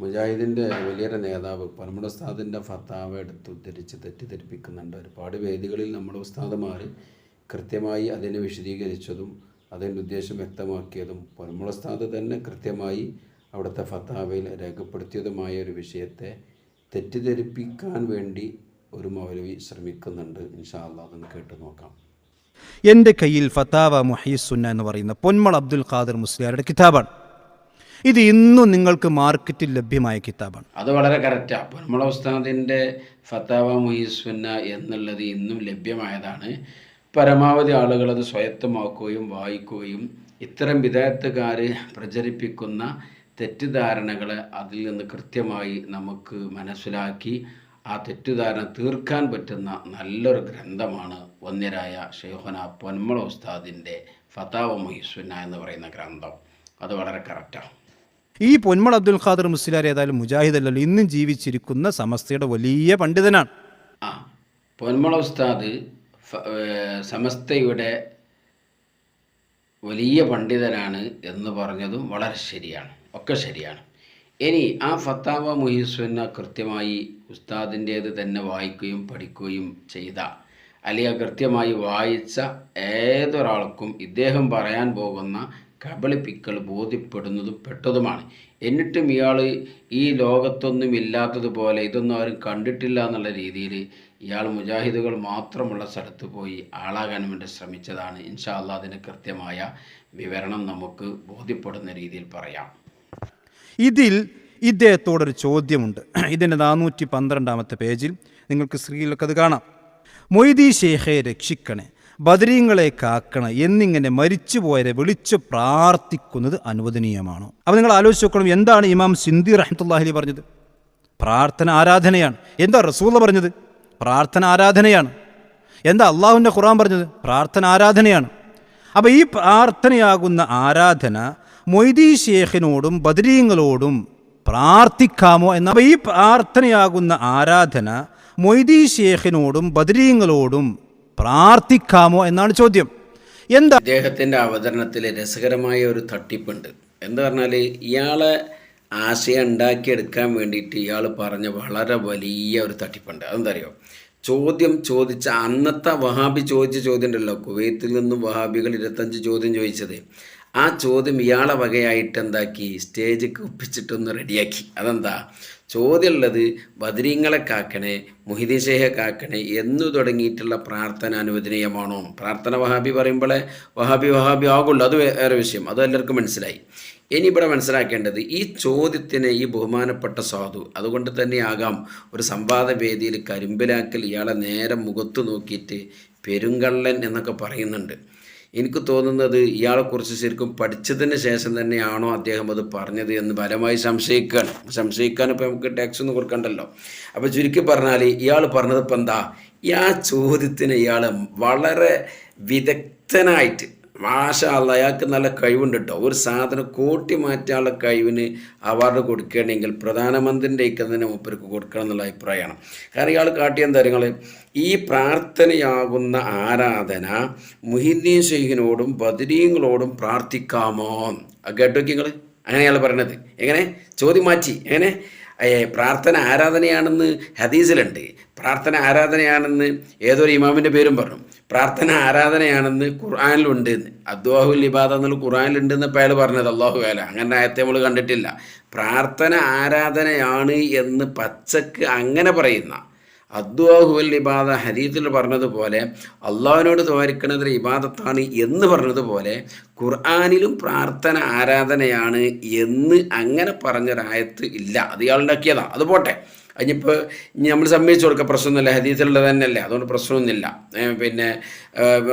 മുജാഹിദിൻ്റെ വലിയൊരു നേതാവ് നമ്മുടെ ഉസ്താദിൻ്റെ ഫത്താവ എടുത്ത് ഉദ്ധരിച്ച് തെറ്റിദ്ധരിപ്പിക്കുന്നുണ്ട്. ഒരുപാട് വേദികളിൽ നമ്മുടെ ഉസ്താദുമാർ കൃത്യമായി അതിനെ വിശദീകരിച്ചതും അതിൻ്റെ ഉദ്ദേശം വ്യക്തമാക്കിയതും നമ്മുടെ ഉസ്താദ് തന്നെ കൃത്യമായി അവിടുത്തെ ഫത്താവയിൽ രേഖപ്പെടുത്തിയതുമായ ഒരു വിഷയത്തെ തെറ്റിദ്ധരിപ്പിക്കാൻ വേണ്ടി ഒരു മൗലവി ശ്രമിക്കുന്നുണ്ട്. ഇൻഷാ അല്ലാഹ് അതൊന്ന് കേട്ട് നോക്കാം. എൻ്റെ കയ്യിൽ ഫത്താവ മുഹയ്യിസുന്ന എന്ന് പറയുന്ന പൊന്മൾ അബ്ദുൽ ഖാദർ മുസ്ലിയാരുടെ കിതാബാണ്. ഇത് ഇന്നും നിങ്ങൾക്ക് മാർക്കറ്റിൽ ലഭ്യമായ കിതാബാണ്. അത് വളരെ കറക്റ്റാണ്. പൊന്മള ഉസ്താദിൻ്റെ ഫത്താവ മുഹയ്യിസുന്ന എന്നുള്ളത് ഇന്നും ലഭ്യമായതാണ്. പരമാവധി ആളുകൾ അത് സ്വായത്തമാക്കുകയും വായിക്കുകയും ഇത്തരം വിദഗ്ധക്കാർ പ്രചരിപ്പിക്കുന്ന തെറ്റിദ്ധാരണകൾ അതിൽ നിന്ന് കൃത്യമായി നമുക്ക് മനസ്സിലാക്കി ആ തെറ്റിദ്ധാരണ തീർക്കാൻ പറ്റുന്ന നല്ലൊരു ഗ്രന്ഥമാണ് വന്യരായ ഷെയ്ഖുന പൊന്മള ഉസ്താദിൻ്റെ ഫത്താവ മുഹയ്യിസുന്ന എന്ന് പറയുന്ന ഗ്രന്ഥം. അത് വളരെ കറക്റ്റാണ്. ഈ പൊന്മൾ അബ്ദുൽ ഖാദർ മുസ്ലിയാർ ഏതായാലും മുജാഹിദ് അല്ലല്ലോ, ഇന്നും ജീവിച്ചിരിക്കുന്ന സമസ്തയുടെ വലിയ പണ്ഡിതനാണ്. പൊന്മള ഉസ്താദ് സമസ്തയുടെ വലിയ പണ്ഡിതനാണ് എന്ന് പറഞ്ഞതും വളരെ ശരിയാണ്, ഒക്കെ ശരിയാണ്. ഇനി ആ ഫത്താവ മുഹയ്യിസുന്ന കൃത്യമായി ഉസ്താദിൻ്റേത് തന്നെ വായിക്കുകയും പഠിക്കുകയും ചെയ്ത, അല്ലെങ്കിൽ കൃത്യമായി വായിച്ച ഏതൊരാൾക്കും ഇദ്ദേഹം പറയാൻ പോകുന്ന കബളിപ്പിക്കൽ ബോധ്യപ്പെടുന്നതും പെട്ടതുമാണ്. എന്നിട്ടും ഇയാൾ ഈ ലോകത്തൊന്നും ഇല്ലാത്തതുപോലെ ഇതൊന്നും ആരും കണ്ടിട്ടില്ല എന്നുള്ള രീതിയിൽ ഇയാൾ മുജാഹിദുകൾ മാത്രമുള്ള സ്ഥലത്ത് പോയി ആളാകാൻ വേണ്ടി ശ്രമിച്ചതാണ്. ഇൻഷാ അല്ലാഹ് അതിന് കൃത്യമായ വിവരണം നമുക്ക് ബോധ്യപ്പെടുന്ന രീതിയിൽ പറയാം. ഇതിൽ ഇദ്ദേഹത്തോടൊരു ചോദ്യമുണ്ട്. ഇതിൻ്റെ 412 പേജിൽ നിങ്ങൾക്ക് സ്ക്രീനിലൊക്കെ അത് കാണാം. മൊയ്തി ഷേഖെ രക്ഷിക്കണേ, ബദരീങ്ങളെ കാക്കണ എന്നിങ്ങനെ മരിച്ചുപോയവരെ വിളിച്ചു പ്രാർത്ഥിക്കുന്നത് അനുവദനീയമാണോ? അപ്പോൾ നിങ്ങൾ ആലോചിച്ച് നോക്കണം, എന്താണ് ഇമാം സിന്ദി റഹ്മത്തുള്ളാഹി അലൈഹി പറഞ്ഞത്? പ്രാർത്ഥന ആരാധനയാണ്. എന്താ റസൂൽ പറഞ്ഞത്? പ്രാർത്ഥന ആരാധനയാണ്. എന്താ അള്ളാഹുവിൻ്റെ ഖുർആൻ പറഞ്ഞത്? പ്രാർത്ഥന ആരാധനയാണ്. അപ്പോൾ ഈ പ്രാർത്ഥനയാകുന്ന ആരാധന മൊയ്തി ഷേഖിനോടും ബദരീങ്ങളോടും പ്രാർത്ഥിക്കാമോ എന്ന? അപ്പോൾ ഈ പ്രാർത്ഥനയാകുന്ന ആരാധന മൊയ്തി ഷേഖിനോടും ബദരീങ്ങളോടും പ്രാർത്ഥിക്കാമോ എന്നാണ് ചോദ്യം. എന്താ അദ്ദേഹത്തിൻ്റെ അവതരണത്തിൽ രസകരമായ ഒരു തട്ടിപ്പുണ്ട്. എന്താ പറഞ്ഞാൽ ഇയാളെ ആശയം ഉണ്ടാക്കിയെടുക്കാൻ വേണ്ടിയിട്ട് ഇയാൾ പറഞ്ഞ വളരെ വലിയ ഒരു തട്ടിപ്പുണ്ട്. അതെന്താ അറിയോ? ചോദ്യം ചോദിച്ച അന്നത്തെ വഹാബി ചോദിച്ച ചോദ്യം ഉണ്ടല്ലോ, കുവൈത്തിൽ നിന്നും വഹാബികൾ 25 ചോദ്യം ചോദിച്ചത്, ആ ചോദ്യം ഇയാളെ വകയായിട്ട് എന്താക്കി സ്റ്റേജിൽ ഒപ്പിച്ചിട്ടൊന്ന് റെഡിയാക്കി. അതെന്താ ചോദ്യം ഉള്ളത്? ബദരീങ്ങളെ കാക്കണേ, മുഹിദ്ദീൻ ഷേഖെ കാക്കണേ എന്നു തുടങ്ങിയിട്ടുള്ള പ്രാർത്ഥന അനുവദനീയമാണോ? പ്രാർത്ഥന വഹാബി പറയുമ്പോഴേ വഹാബി ആകുള്ളൂ, അത് വേറെ വിഷയം, അത് എല്ലാവർക്കും മനസ്സിലായി. ഇനി ഇവിടെ മനസ്സിലാക്കേണ്ടത് ഈ ചോദ്യത്തിന് ഈ ബഹുമാനപ്പെട്ട സാധു അതുകൊണ്ട് തന്നെയാകാം ഒരു സംവാദ വേദിയിൽ കരിമ്പിലാക്കൽ ഇയാളെ നേരെ മുഖത്ത് നോക്കിയിട്ട് പെരുങ്കള്ളൻ എന്നൊക്കെ പറയുന്നുണ്ട്. എനിക്ക് തോന്നുന്നത് ഇയാളെക്കുറിച്ച് ശരിക്കും പഠിച്ചതിന് ശേഷം തന്നെയാണോ അദ്ദേഹം അത് പറഞ്ഞത് എന്ന് ബലമായി സംശയിക്കാൻ ഇപ്പോൾ നമുക്ക് ടാക്സ് ഒന്നും കൊടുക്കണ്ടല്ലോ. അപ്പോൾ ചുരുക്കി പറഞ്ഞാൽ ഇയാൾ പറഞ്ഞത് ഇപ്പം എന്താ, ആ ചോദ്യത്തിന് ഇയാൾ വളരെ വിദഗ്ധനായിട്ട്, മാഷാ അല്ലാഹ് അയാൾക്ക് നല്ല കഴിവുണ്ട് കേട്ടോ. ഒരു സാധനം കൂട്ടി മാറ്റാനുള്ള കഴിവിന് അവാർഡ് കൊടുക്കുകയാണെങ്കിൽ പ്രധാനമന്ത്രിൻ്റെ തന്നെ മൂപ്പർക്ക് കൊടുക്കണം എന്നുള്ള അഭിപ്രായമാണ്. കാരണം ഇയാൾ കാട്ടിയ കാര്യങ്ങൾ, ഈ പ്രാർത്ഥനയാകുന്ന ആരാധന മുഹിദ്ദീൻ ഷെയ്ഖിനോടും ബദരീങ്ങളോടും പ്രാർത്ഥിക്കാമോ? കേട്ടോക്കി നിങ്ങൾ, അങ്ങനെ അയാൾ പറയണത്. എങ്ങനെ ചോദ്യം മാറ്റി? എങ്ങനെ പ്രാർത്ഥന ആരാധനയാണെന്ന് ഹദീസിലുണ്ട്, പ്രാർത്ഥന ആരാധനയാണെന്ന് ഏതൊരു ഇമാമിൻ്റെ പേരും പറഞ്ഞു, പ്രാർത്ഥന ആരാധനയാണെന്ന് ഖുർആനിലുണ്ട്, അദ്വാഹുൽ ഇബാദ എന്നുള്ള ഖുർആനിലുണ്ടെന്ന് ഇപ്പോൾ അയാൾ പറഞ്ഞത്. അല്ലാഹു അല അങ്ങനെ ആയത്തെ നമ്മൾ കണ്ടിട്ടില്ല. പ്രാർത്ഥന ആരാധനയാണ് എന്ന് പച്ചക്ക് അങ്ങനെ പറയുന്ന അദ്വാഹുൽ ഇബാദ ഹദീസിൽ പറഞ്ഞതുപോലെ അള്ളാഹുവിനോട് ദ്വാരിക്കുന്നത് ഇബാദത്താണ് എന്ന് പറഞ്ഞതുപോലെ ഖുർആനിലും പ്രാർത്ഥന ആരാധനയാണ് എന്ന് അങ്ങനെ പറഞ്ഞൊരായത്ത് ഇല്ല. അത് ഇയാളുണ്ടാക്കിയതാണ്. അത് പോട്ടെ, അതിനിപ്പോൾ നമ്മൾ സമ്മതിച്ചു കൊടുക്കുക, പ്രശ്നമൊന്നുമില്ല, ഹദീസിലുള്ളത് തന്നെയല്ലേ, അതുകൊണ്ട് പ്രശ്നമൊന്നുമില്ല. പിന്നെ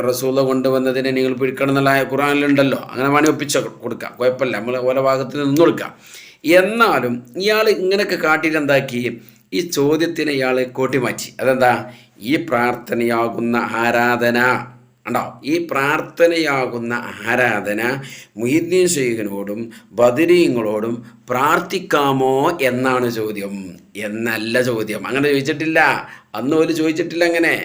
റസൂല കൊണ്ടുവന്നതിനെ നിങ്ങൾ പിടിക്കണം എന്നുള്ള ഖുർആനിലുണ്ടല്ലോ, അങ്ങനെ വേണമെങ്കിൽ ഒപ്പിച്ച് കൊടുക്കാം, കുഴപ്പമില്ല, നമ്മൾ ഓരോ ഭാഗത്തിൽ നിന്ന് കൊടുക്കാം. എന്നാലും ഇയാൾ ഇങ്ങനെയൊക്കെ കാട്ടിയിട്ട് എന്താക്കി, ഈ ചോദ്യത്തിന് ഇയാൾ കോട്ടിമാറ്റി. അതെന്താ, ഈ പ്രാർത്ഥനയാകുന്ന ആരാധന ഉണ്ടോ, ഈ പ്രാർത്ഥനയാകുന്ന ആരാധന മുഹിദ്ദീൻ ഷെയ്ഖിനോടും ബദരീങ്ങളോടും പ്രാർത്ഥിക്കാമോ എന്നാണ് ചോദ്യം, എന്നല്ല ചോദ്യം. അങ്ങനെ ചോദിച്ചിട്ടില്ല, അന്ന് പോലും ചോദിച്ചിട്ടില്ല അങ്ങനെ.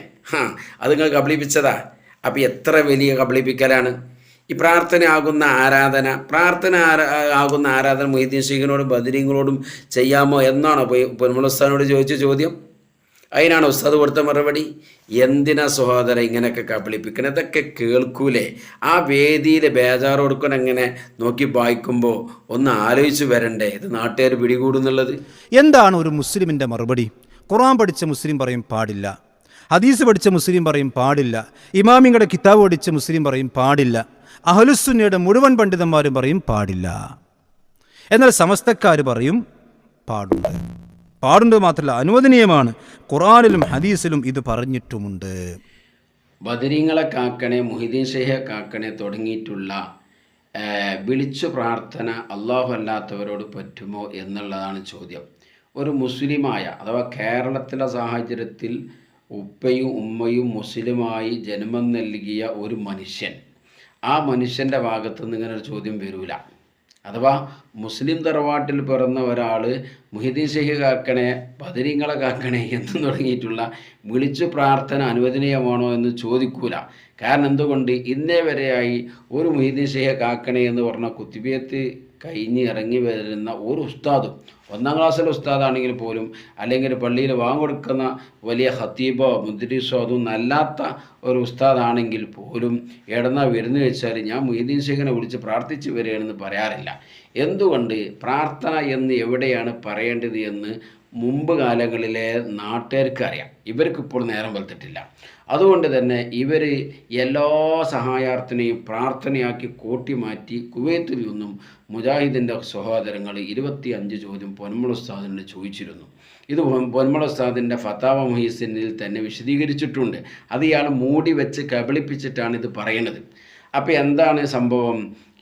അത് നിങ്ങൾ കബളിപ്പിച്ചതാ. അപ്പോൾ എത്ര വലിയ കബളിപ്പിക്കലാണ്! ഈ പ്രാർത്ഥന ആരാധന മൊയ്തീൻ ഷെയ്ഖിനോടും ബദരീങ്ങളോടും ചെയ്യാമോ എന്നാണോ പൊന്മുള ഉസ്താദിനോട് ചോദിച്ച ചോദ്യം? അതിനാണ് ഉസ്താദ് കൊടുത്ത മറുപടി? എന്തിനാ സഹോദര ഇങ്ങനെയൊക്കെ കബളിപ്പിക്കണം? ഇതൊക്കെ കേൾക്കൂലേ? ആ വേദിയിൽ ബേജാറ് കൊടുക്കണം. എങ്ങനെ നോക്കി വായിക്കുമ്പോൾ ഒന്ന് ആലോചിച്ച് വരണ്ടേ ഇത് നാട്ടുകാർ പിടികൂടുന്നുള്ളത്? എന്താണ് ഒരു മുസ്ലിമിൻ്റെ മറുപടി? ഖുർആൻ പഠിച്ച മുസ്ലിം പറയും പാടില്ല, ഹദീസ് പഠിച്ച മുസ്ലിം പറയും പാടില്ല, ഇമാമിങ്ങളുടെ കിതാബ് പഠിച്ച മുസ്ലിം പറയും പാടില്ല, അഹ്ലുസുന്നയുടെ മുഴുവൻ പണ്ഡിതന്മാരും പറയും പാടില്ല. എന്നാൽ സമസ്തക്കാർ പറയും പാടുണ്ട് മാത്രമല്ല അനുവദനീയമാണ്. ഖുർആനിലും ഹദീസിലും ഇത് പറഞ്ഞിട്ടുമുണ്ട്. ബദരീങ്ങളെ കാക്കണേ, മുഹീദ്ദീൻ ഷെയ്ഖെ കാക്കണേ തുടങ്ങിയിട്ടുള്ള വിളിച്ചു പ്രാർത്ഥന അല്ലാഹു അല്ലാത്തവരോട് പറ്റുമോ എന്നുള്ളതാണ് ചോദ്യം. ഒരു മുസ്ലിമായ അഥവാ കേരളത്തിലെ സാഹചര്യത്തിൽ ഉപ്പയും ഉമ്മയും മുസ്ലിമായി ജന്മം നൽകിയ ഒരു മനുഷ്യൻ, ആ മനുഷ്യൻ്റെ ഭാഗത്തുനിന്ന് ഇങ്ങനെ ഒരു ചോദ്യം വരൂല. അഥവാ മുസ്ലിം തറവാട്ടിൽ പിറന്ന ഒരാൾ മുഹീദ്ദീൻ ഷെയ്ഖ് കാക്കണേ, ബദരീങ്ങളെ കാക്കണേ എന്ന് തുടങ്ങിയിട്ടുള്ള വിളിച്ചു പ്രാർത്ഥന അനുവദനീയമാണോ എന്ന് ചോദിക്കൂല. കാരണം എന്തുകൊണ്ട്? ഇന്നേ വരെയായി ഒരു മുഹീദ്ദീൻ ഷെയ്ഖ് കാക്കണേ എന്ന് പറഞ്ഞ കുത്തുബിയത്ത് കഴിഞ്ഞ് ഇറങ്ങി വരുന്ന ഒരു ഉസ്താദും, 1ാം ക്ലാസ്സിലെ ഉസ്താദാണെങ്കിൽ പോലും, അല്ലെങ്കിൽ പള്ളിയിൽ വാങ്ങിക്കൊടുക്കുന്ന വലിയ ഖത്തീബോ മുദ്രിസോ അതൊന്നും അല്ലാത്ത ഒരു ഉസ്താദാണെങ്കിൽ പോലും എടന്നാ വരുന്നു വെച്ചാൽ ഞാൻ മുഹീദ്ദീൻ ഷെയ്ഖിനെ വിളിച്ച് പ്രാർത്ഥിച്ച് വരികയാണെന്ന് പറയാറില്ല. എന്തുകൊണ്ട്? പ്രാർത്ഥന എന്ന് എവിടെയാണ് പറയേണ്ടത് എന്ന് മുമ്പ് കാലങ്ങളിലെ നാട്ടുകാർക്ക് അറിയാം. ഇവർക്കിപ്പോൾ നേരം വെളുത്തിട്ടില്ല. അതുകൊണ്ട് തന്നെ ഇവർ എല്ലാ സഹായാർത്ഥനയും പ്രാർത്ഥനയാക്കി കോട്ടിമാറ്റി കുവൈത്തിൽ നിന്നും മുജാഹിദിൻ്റെ സഹോദരങ്ങൾ 25 ചോദ്യം പൊന്മുള ഉസ്താദിനോട് ചോദിച്ചിരുന്നു. ഇത് പൊന്മുള ഉസ്താദിൻ്റെ ഫത്താവ മുഹീസിനിൽ തന്നെ വിശദീകരിച്ചിട്ടുണ്ട്. അത് ഇയാൾ മൂടി വെച്ച് കബളിപ്പിച്ചിട്ടാണ് ഇത് പറയുന്നത്. അപ്പോൾ എന്താണ് സംഭവം?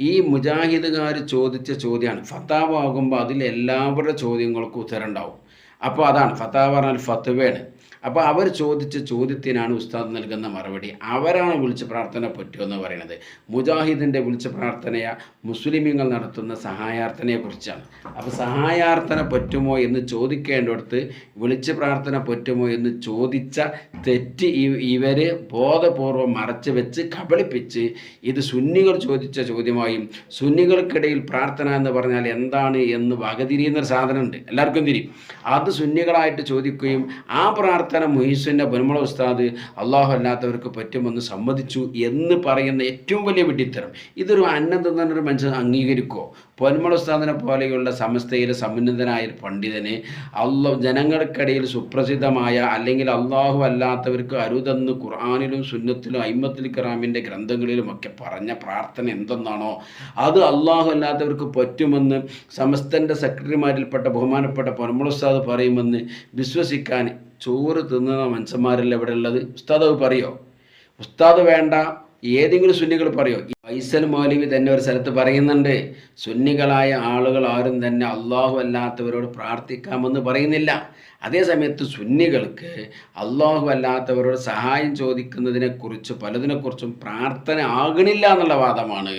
ഈ മുജാഹിദുകാർ ചോദിച്ച ചോദ്യമാണ്. ഫത്താവ ആകുമ്പോൾ അതിൽ എല്ലാവരുടെ ചോദ്യങ്ങൾക്കും ഉത്തരം ഉണ്ടാവും. അപ്പോൾ അതാണ് ഫത്താവ പറഞ്ഞാൽ ഫത്വയാണ്. അപ്പോൾ അവർ ചോദിച്ച ചോദ്യത്തിനാണ് ഉസ്താദ് നൽകുന്ന മറുപടി. അവരാണ് വിളിച്ച് പ്രാർത്ഥന പറ്റുമെന്ന് പറയുന്നത്. മുജാഹിദിൻ്റെ വിളിച്ച് പ്രാർത്ഥനയ മുസ്ലിമീങ്ങൾ നടത്തുന്ന സഹായാർത്ഥനയെക്കുറിച്ചാണ്. അപ്പോൾ സഹായാർത്ഥന പറ്റുമോ എന്ന് ചോദിക്കേണ്ടടുത്ത് വിളിച്ച് പ്രാർത്ഥന പറ്റുമോ എന്ന് ചോദിച്ച തെറ്റ് ഇവർ ബോധപൂർവം മറച്ച് വെച്ച് കബളിപ്പിച്ച് ഇത് സുന്നികൾ ചോദിച്ച ചോദ്യമായും, സുന്നികൾക്കിടയിൽ പ്രാർത്ഥന എന്ന് പറഞ്ഞാൽ എന്താണ് എന്ന് വകതിരിയുന്നൊരു സാധനമുണ്ട്, എല്ലാവർക്കും തിരിയും. അത് സുന്നികളായിട്ട് ചോദിക്കുകയും ആ പ്രാർത്ഥന മുഹീസിൻ്റെ പൊന്മുള ഉസ്താദ് അല്ലാഹു അല്ലാത്തവർക്ക് പറ്റുമെന്ന് സമ്മതിച്ചു എന്ന് പറയുന്ന ഏറ്റവും വലിയ വിഡ്ഢിത്തരം. ഇതൊരു അന്നം തിന്നൊരു മനുഷ്യൻ അംഗീകരിക്കുമോ? പൊന്മുള ഉസ്താദിനെ പോലെയുള്ള സമസ്തയിലെ സമുന്നതനായ പണ്ഡിതനെ ജനങ്ങൾക്കിടയിൽ സുപ്രസിദ്ധമായ അല്ലെങ്കിൽ അല്ലാഹു അല്ലാത്തവർക്ക് അരുതെന്ന് ഖുർആനിലും സുന്നത്തിലും അയിമ്മത്തുൽ കിറാമിൻ്റെ ഗ്രന്ഥങ്ങളിലുമൊക്കെ പറഞ്ഞ പ്രാർത്ഥന എന്തെന്നാണോ അത് അല്ലാഹു അല്ലാത്തവർക്ക് പറ്റുമെന്ന് സമസ്തൻ്റെ സെക്രട്ടറിമാരിൽപ്പെട്ട ബഹുമാനപ്പെട്ട പൊന്മുള ഉസ്താദ് പറയുമെന്ന് വിശ്വസിക്കാൻ ചോറ് തിന്നുന്ന മനുഷ്യന്മാരല്ല ഇവിടെ ഉള്ളത്. ഉസ്താദ് അത് പറയോ? ഉസ്താദ് വേണ്ട ഏതെങ്കിലും സുന്നികൾ പറയോ? ഫൈസൽ മൗലവി തന്നെ ഒരു സ്ഥലത്ത് പറയുന്നുണ്ട്, സുന്നികളായ ആളുകൾ ആരും തന്നെ അല്ലാഹു അല്ലാത്തവരോട് പ്രാർത്ഥിക്കാമെന്ന് പറയുന്നില്ല. അതേസമയത്ത് സുന്നികൾക്ക് അല്ലാഹു അല്ലാത്തവരോട് സഹായം ചോദിക്കുന്നതിനെക്കുറിച്ച് പലതിനെക്കുറിച്ചും പ്രാർത്ഥന ആകണില്ല എന്നുള്ള വാദമാണ്.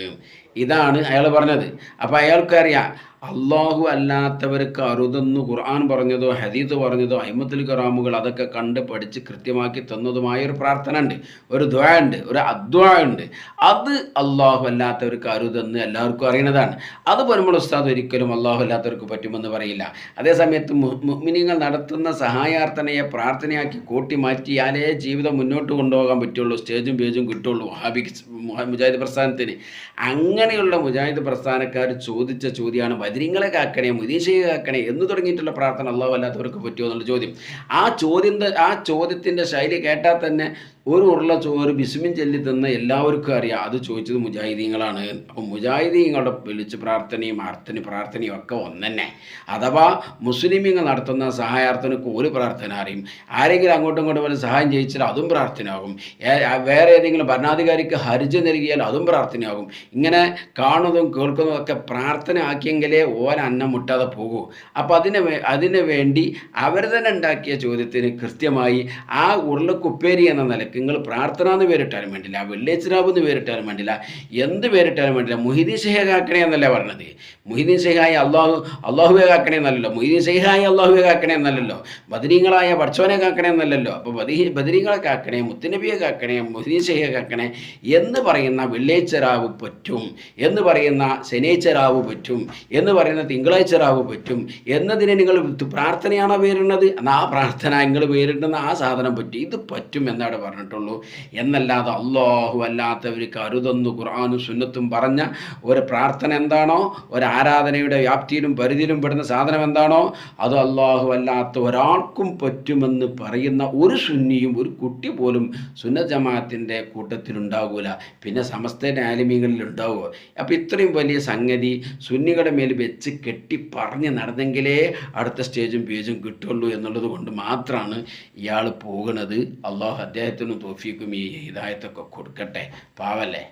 ഇതാണ് അയാൾ പറഞ്ഞത്. അപ്പോൾ അയാൾക്കറിയാം അല്ലാഹു അല്ലാത്തവർക്ക് അരുതെന്ന് ഖുർആൻ പറഞ്ഞതോ ഹദീസ് പറഞ്ഞതോ അയിമ്മത്തുൽ കിറാമുകൾ അതൊക്കെ കണ്ട് പഠിച്ച് കൃത്യമാക്കി തന്നതുമായൊരു പ്രാർത്ഥന ഉണ്ട്, ഒരു ദുആ ഉണ്ട്, ഒരു അദ്ദുആ ഉണ്ട്. അത് അല്ലാഹു അല്ലാത്തവർക്ക് അരുതെന്ന് എല്ലാവർക്കും അറിയുന്നതാണ്. അത് പൊന്മുള ഉസ്താദ് ഒരിക്കലും അല്ലാഹു അല്ലാത്തവർക്ക് പറ്റുമെന്ന് പറയില്ല. അതേസമയത്ത് മുഅ്മിനീങ്ങൾ നടത്തുന്ന സഹായാർത്ഥനയെ പ്രാർത്ഥനയാക്കി കൂട്ടി മാറ്റിയാലേ ജീവിതം മുന്നോട്ട് കൊണ്ടുപോകാൻ പറ്റുള്ളൂ, സ്റ്റേജും പേജും കിട്ടുള്ളൂ മുജാഹിദ് പ്രസ്ഥാനത്തിന്. അങ്ങനെയുള്ള മുജാഹിദ് പ്രസ്ഥാനക്കാർ ചോദിച്ച ചോദ്യമാണ് ബദരീങ്ങളെ കാക്കണേ, മുഹീദ്ദീൻ ഷെയ്ഖ് കാക്കണേ എന്ന് തുടങ്ങിയിട്ടുള്ള പ്രാർത്ഥന അല്ലാഹു അല്ലാത്തവർക്ക് പറ്റുമോ എന്നുള്ള ചോദ്യം. ആ ചോദ്യത്തിൻ്റെ ശൈലി കേട്ടാൽ തന്നെ ഒരു ഉരുള ചോറ് ബിസ്മിൻ ചൊല്ലി തന്ന എല്ലാവർക്കും അറിയാം അത് ചോദിച്ചത് മുജാഹിദീങ്ങളാണ്. അപ്പോൾ മുജാഹിദീങ്ങളുടെ വിളിച്ച് പ്രാർത്ഥനയും പ്രാർത്ഥനയും ഒക്കെ ഒന്നെ. അഥവാ മുസ്ലിമീങ്ങൾ നടത്തുന്ന സഹായാർത്ഥനക്ക് ഒരു പ്രാർത്ഥന അറിയും, ആരെങ്കിലും അങ്ങോട്ടും ഇങ്ങോട്ടും വല്ല സഹായം ചെയ്യിച്ചാൽ അതും പ്രാർത്ഥനയാകും, വേറെ ഏതെങ്കിലും ഭരണാധികാരിക്ക് ഹർജ് നൽകിയാൽ അതും പ്രാർത്ഥനയാകും. ഇങ്ങനെ കാണുന്നതും കേൾക്കുന്നതൊക്കെ പ്രാർത്ഥന ആക്കിയെങ്കിലേ അന്നം മുട്ടാതെ പോകൂ. അപ്പോൾ അതിനു വേണ്ടി അവർ തന്നെ ഉണ്ടാക്കിയ ചോദ്യത്തിന് കൃത്യമായി ആ ഉരുളക്കുപ്പേരി എന്ന നിലക്ക് നിലക്ക് നിങ്ങൾ പ്രാർത്ഥന എന്ന് പേരിട്ടാലും വേണ്ടില്ല, വെള്ളിയാഴ്ച രാവ് എന്ന് പേരിട്ടാലും വേണ്ടില്ല, എന്ത് പേരിട്ടാലും വേണ്ടില്ല, മുഹീദ്ദീൻ ഷെയ്ഖ് കാക്കണേ എന്നല്ല പറഞ്ഞത്. മുഹീദ്ദീൻ ഷെയ്ഖായ അള്ളാഹുവെ കാക്കണേ എന്നല്ലല്ലോ, മുഹീദ്ദീൻ ഷെയ്ഖായ അള്ളാഹുവെ കാക്കണേ എന്നല്ലല്ലോ, ബദരീങ്ങളായ പഠിച്ചവനെ കാക്കണേ എന്നല്ലല്ലോ. അപ്പോൾ ബദരീങ്ങളെ കാക്കണേ, മുത്തുനബിയെ കാക്കണേ, മുഹീദ്ദീൻ ഷെയ്ഖെ കാക്കണേ എന്ന് പറയുന്ന വെള്ളിയാഴ്ച രാവ് പറ്റും, എന്ന് പറയുന്ന ശനിയാഴ്ച രാവ് പറ്റും, എന്ന് പറയുന്ന തിങ്കളാഴ്ച രാവ് പറ്റും എന്നതിനെ നിങ്ങൾ പ്രാർത്ഥനയാണോ പേരിടുന്നത്? എന്നാൽ ആ പ്രാർത്ഥന നിങ്ങൾ പേരിടുന്ന ആ സാധനം പറ്റും, ഇത് പറ്റും എന്നവിടെ പറഞ്ഞിട്ടുള്ളൂ. എന്നല്ലാതെ അല്ലാഹു അല്ലാത്തവർക്ക് അരുതെന്ന് ഖുർആനും സുന്നത്തും പറഞ്ഞ ഒരു പ്രാർത്ഥന എന്താണോ, ഒരു ആരാധനയുടെ വ്യാപ്തിയിലും പരിധിയിലും പെടുന്ന സാധനം എന്താണോ, അത് അല്ലാഹു അല്ലാത്ത ഒരാൾക്കും പറ്റുമെന്ന് പറയുന്ന ഒരു സുന്നിയും ഒരു കുട്ടി പോലും സുന്നത്ത് ജമാഅത്തിൻ്റെ കൂട്ടത്തിലുണ്ടാകൂല. പിന്നെ സമസ്തയുടെ ആലിമീങ്ങളിൽ ഉണ്ടാവുമോ? അപ്പോൾ ഇത്രയും വലിയ സംഗതി സുന്നികളുടെ മേൽ വെച്ച് കെട്ടി പറഞ്ഞ് നടന്നെങ്കിലേ അടുത്ത സ്റ്റേജും പേജും കിട്ടുള്ളൂ എന്നുള്ളത് കൊണ്ട് മാത്രമാണ് ഇയാൾ പോകുന്നത്. അള്ളാഹു അദ്ദേഹത്തിനും തൗഫീഖും ഈ ഹിദായത്തൊക്കെ കൊടുക്കട്ടെ. പാവല്ലേ.